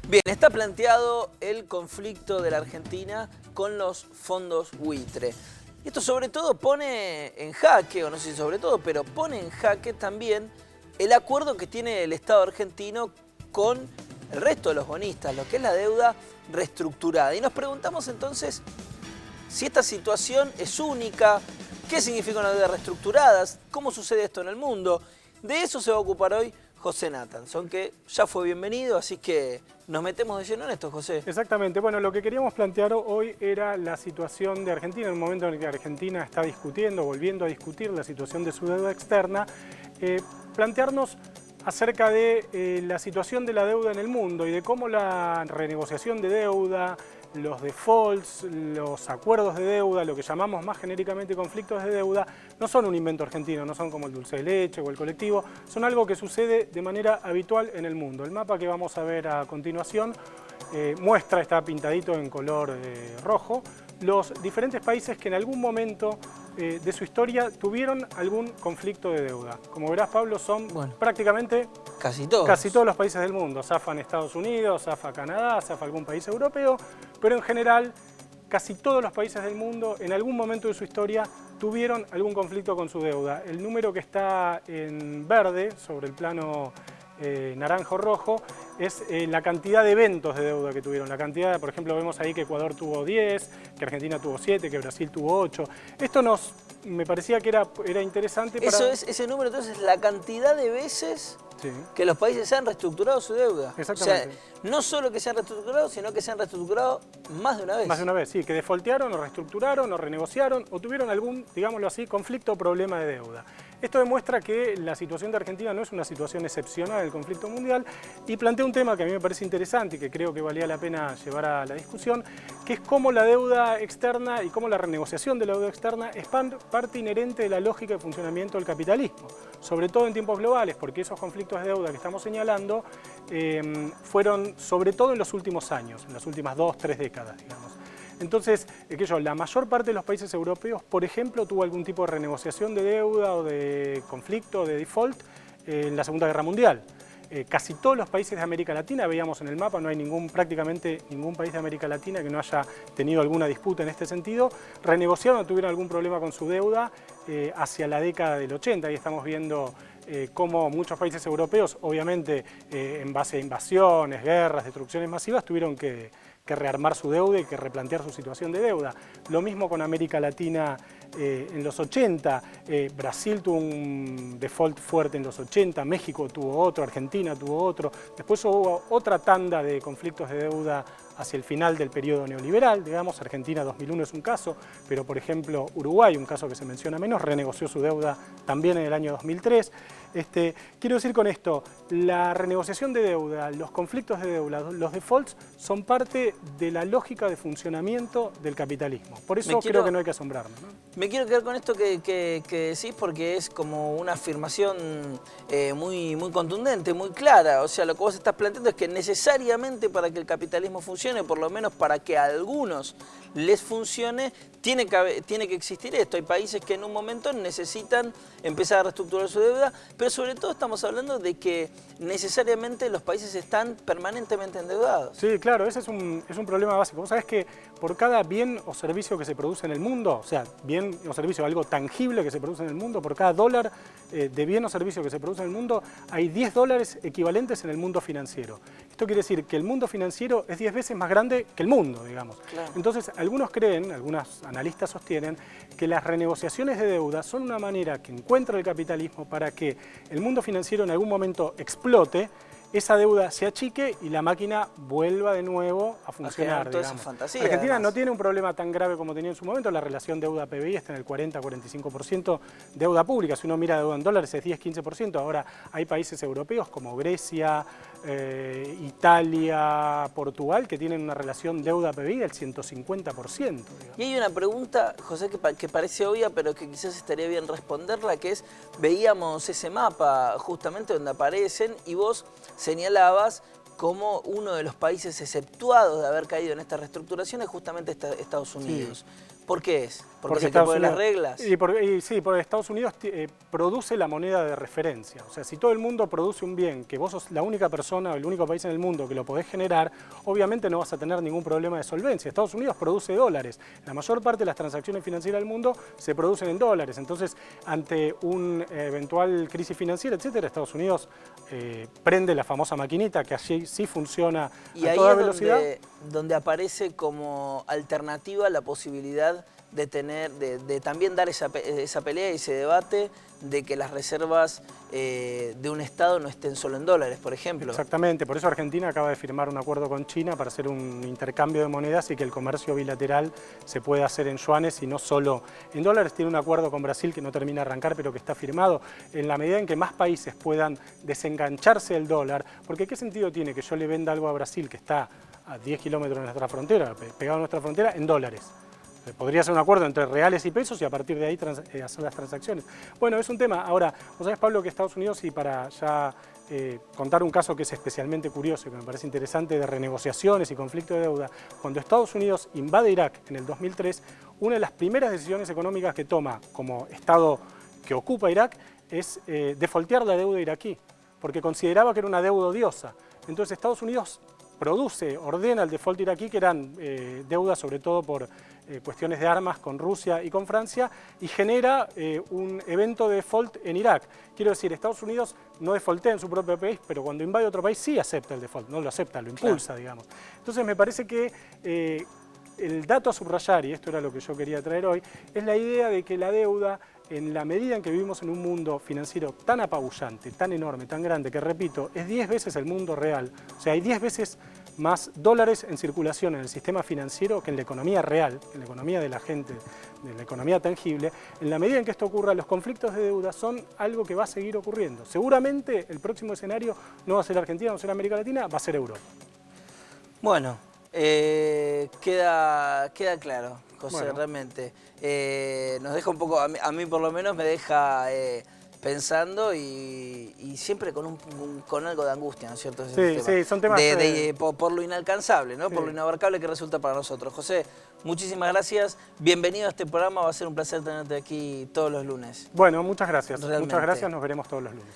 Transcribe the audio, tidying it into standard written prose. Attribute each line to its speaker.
Speaker 1: Bien, está planteado el conflicto de la Argentina con los fondos buitre. Y esto sobre todo pone en jaque, o no sé si sobre todo, pero pone en jaque también el acuerdo que tiene el Estado argentino con el resto de los bonistas, lo que es la deuda reestructurada. Y nos preguntamos entonces si esta situación es única, qué significa una deuda reestructurada, cómo sucede esto en el mundo. De eso se va a ocupar hoy José Nathanson, que ya fue bienvenido, así que nos metemos de lleno en esto, José.
Speaker 2: Exactamente. Bueno, lo que queríamos plantear hoy era la situación de Argentina, en el momento en el que Argentina está discutiendo, volviendo a discutir la situación de su deuda externa, plantearnos acerca de la situación de la deuda en el mundo y de cómo la renegociación de deuda, los defaults, los acuerdos de deuda, lo que llamamos más genéricamente conflictos de deuda, no son un invento argentino, no son como el dulce de leche o el colectivo, son algo que sucede de manera habitual en el mundo. El mapa que vamos a ver a continuación muestra, está pintadito en color rojo, los diferentes países que en algún momento de su historia tuvieron algún conflicto de deuda. Como verás, Pablo, son prácticamente casi todos los países del mundo. Zafan Estados Unidos, zafa Canadá, zafa algún país europeo, pero en general casi todos los países del mundo en algún momento de su historia tuvieron algún conflicto con su deuda. El número que está en verde sobre el plano naranjo-rojo es la cantidad de eventos de deuda que tuvieron. La cantidad, por ejemplo, vemos ahí que Ecuador tuvo 10, que Argentina tuvo 7, que Brasil tuvo 8. Esto me parecía que era interesante para...
Speaker 1: Ese número entonces es la cantidad de veces que los países han reestructurado su deuda.
Speaker 2: Exactamente.
Speaker 1: O sea, no solo que se han reestructurado, sino que se han reestructurado más de una vez.
Speaker 2: Más de una vez, sí, que defaultearon o reestructuraron o renegociaron o tuvieron algún, digámoslo así, conflicto o problema de deuda. Esto demuestra que la situación de Argentina no es una situación excepcional del conflicto mundial y plantea un tema que a mí me parece interesante y que creo que valía la pena llevar a la discusión, que es cómo la deuda externa y cómo la renegociación de la deuda externa es parte inherente de la lógica de funcionamiento del capitalismo, sobre todo en tiempos globales, porque esos conflictos de deuda que estamos señalando fueron sobre todo en los últimos años, en las últimas 2 o 3 décadas, digamos. Entonces, la mayor parte de los países europeos, por ejemplo, tuvo algún tipo de renegociación de deuda o de conflicto, de default, en la Segunda Guerra Mundial. Casi todos los países de América Latina, veíamos en el mapa, no hay prácticamente ningún país de América Latina que no haya tenido alguna disputa en este sentido, renegociaron o tuvieron algún problema con su deuda hacia la década del 80. Ahí estamos viendo cómo muchos países europeos, obviamente en base a invasiones, guerras, destrucciones masivas, tuvieron que rearmar su deuda y que replantear su situación de deuda. Lo mismo con América Latina en los 80, Brasil tuvo un default fuerte en los 80, México tuvo otro, Argentina tuvo otro, después hubo otra tanda de conflictos de deuda hacia el final del periodo neoliberal, digamos, Argentina 2001 es un caso, pero por ejemplo Uruguay, un caso que se menciona menos, renegoció su deuda también en el año 2003. Quiero decir con esto, la renegociación de deuda, los conflictos de deuda, los defaults son parte de la lógica de funcionamiento del capitalismo. Por eso creo que no hay que asombrarnos, ¿no?
Speaker 1: Me quiero quedar con esto que decís porque es como una afirmación muy contundente, muy clara. O sea, lo que vos estás planteando es que necesariamente para que el capitalismo funcione, por lo menos para que a algunos les funcione, tiene que existir esto. Hay países que en un momento necesitan empezar a reestructurar su deuda, pero sobre todo estamos hablando de que necesariamente los países están permanentemente endeudados.
Speaker 2: Sí, claro, ese es un problema básico. Vos sabés que por cada bien o servicio que se produce en el mundo, o sea, bien o servicio, algo tangible que se produce en el mundo, por cada dólar de bien o servicio que se produce en el mundo, hay 10 dólares equivalentes en el mundo financiero. Esto quiere decir que el mundo financiero es 10 veces más grande que el mundo, digamos.
Speaker 1: Claro.
Speaker 2: Entonces, algunos analistas sostienen que las renegociaciones de deuda son una manera que encuentra el capitalismo para que el mundo financiero en algún momento explote, esa deuda se achique y la máquina vuelva de nuevo a funcionar.
Speaker 1: Toda esa fantasía,
Speaker 2: Argentina
Speaker 1: además.
Speaker 2: No tiene un problema tan grave como tenía en su momento, la relación deuda-PBI está en el 40-45%, deuda pública, si uno mira deuda en dólares es 10-15%, ahora hay países europeos como Grecia, Italia, Portugal, que tienen una relación deuda-PBI del 150%. Digamos.
Speaker 1: Y hay una pregunta, José, que parece obvia, pero que quizás estaría bien responderla, que es, veíamos ese mapa justamente donde aparecen y vos señalabas como uno de los países exceptuados de haber caído en esta reestructuración es justamente Estados Unidos. Sí. ¿Por qué es? ¿Porque se
Speaker 2: Estados
Speaker 1: ponen las
Speaker 2: Unidos,
Speaker 1: reglas?
Speaker 2: sí, porque Estados Unidos produce la moneda de referencia. O sea, si todo el mundo produce un bien, que vos sos la única persona o el único país en el mundo que lo podés generar, obviamente no vas a tener ningún problema de solvencia. Estados Unidos produce dólares. La mayor parte de las transacciones financieras del mundo se producen en dólares. Entonces, ante una eventual crisis financiera, etcétera, Estados Unidos prende la famosa maquinita que allí sí funciona a toda velocidad.
Speaker 1: Donde aparece como alternativa la posibilidad de tener, de también dar esa pelea y ese debate de que las reservas de un Estado no estén solo en dólares, por ejemplo.
Speaker 2: Exactamente, por eso Argentina acaba de firmar un acuerdo con China para hacer un intercambio de monedas y que el comercio bilateral se pueda hacer en yuanes y no solo en dólares. Tiene un acuerdo con Brasil que no termina de arrancar, pero que está firmado. En la medida en que más países puedan desengancharse del dólar, porque ¿qué sentido tiene que yo le venda algo a Brasil que está a 10 kilómetros de nuestra frontera, pegado a nuestra frontera, en dólares? Podría ser un acuerdo entre reales y pesos y a partir de ahí hacer las transacciones. Bueno, es un tema. Ahora, vos sabés, Pablo, que Estados Unidos, y para ya contar un caso que es especialmente curioso y que me parece interesante de renegociaciones y conflicto de deuda, cuando Estados Unidos invade Irak en el 2003, una de las primeras decisiones económicas que toma como Estado que ocupa Irak es defoltear la deuda iraquí, porque consideraba que era una deuda odiosa. Entonces Estados Unidos ordena el default iraquí, que eran deudas sobre todo por cuestiones de armas con Rusia y con Francia, y genera un evento de default en Irak. Quiero decir, Estados Unidos no defaultea en su propio país, pero cuando invade otro país sí acepta el default, no lo acepta, lo impulsa, digamos. Entonces me parece que el dato a subrayar, y esto era lo que yo quería traer hoy, es la idea de que la deuda, en la medida en que vivimos en un mundo financiero tan apabullante, tan enorme, tan grande, que repito, es 10 veces el mundo real, o sea, hay 10 veces más dólares en circulación en el sistema financiero que en la economía real, en la economía de la gente, en la economía tangible. En la medida en que esto ocurra, los conflictos de deuda son algo que va a seguir ocurriendo. Seguramente el próximo escenario no va a ser Argentina, no va a ser América Latina, va a ser Europa.
Speaker 1: Bueno, queda claro, José,
Speaker 2: Bueno.
Speaker 1: Realmente. Nos deja un poco, a mí por lo menos me deja pensando y siempre con algo de angustia, ¿no es cierto?
Speaker 2: Sí, son temas...
Speaker 1: por lo inalcanzable, ¿no? Sí. Por lo inabarcable que resulta para nosotros. José, muchísimas gracias. Bienvenido a este programa. Va a ser un placer tenerte aquí todos los lunes.
Speaker 2: Bueno, muchas gracias.
Speaker 1: Realmente.
Speaker 2: Muchas gracias. Nos veremos todos los lunes.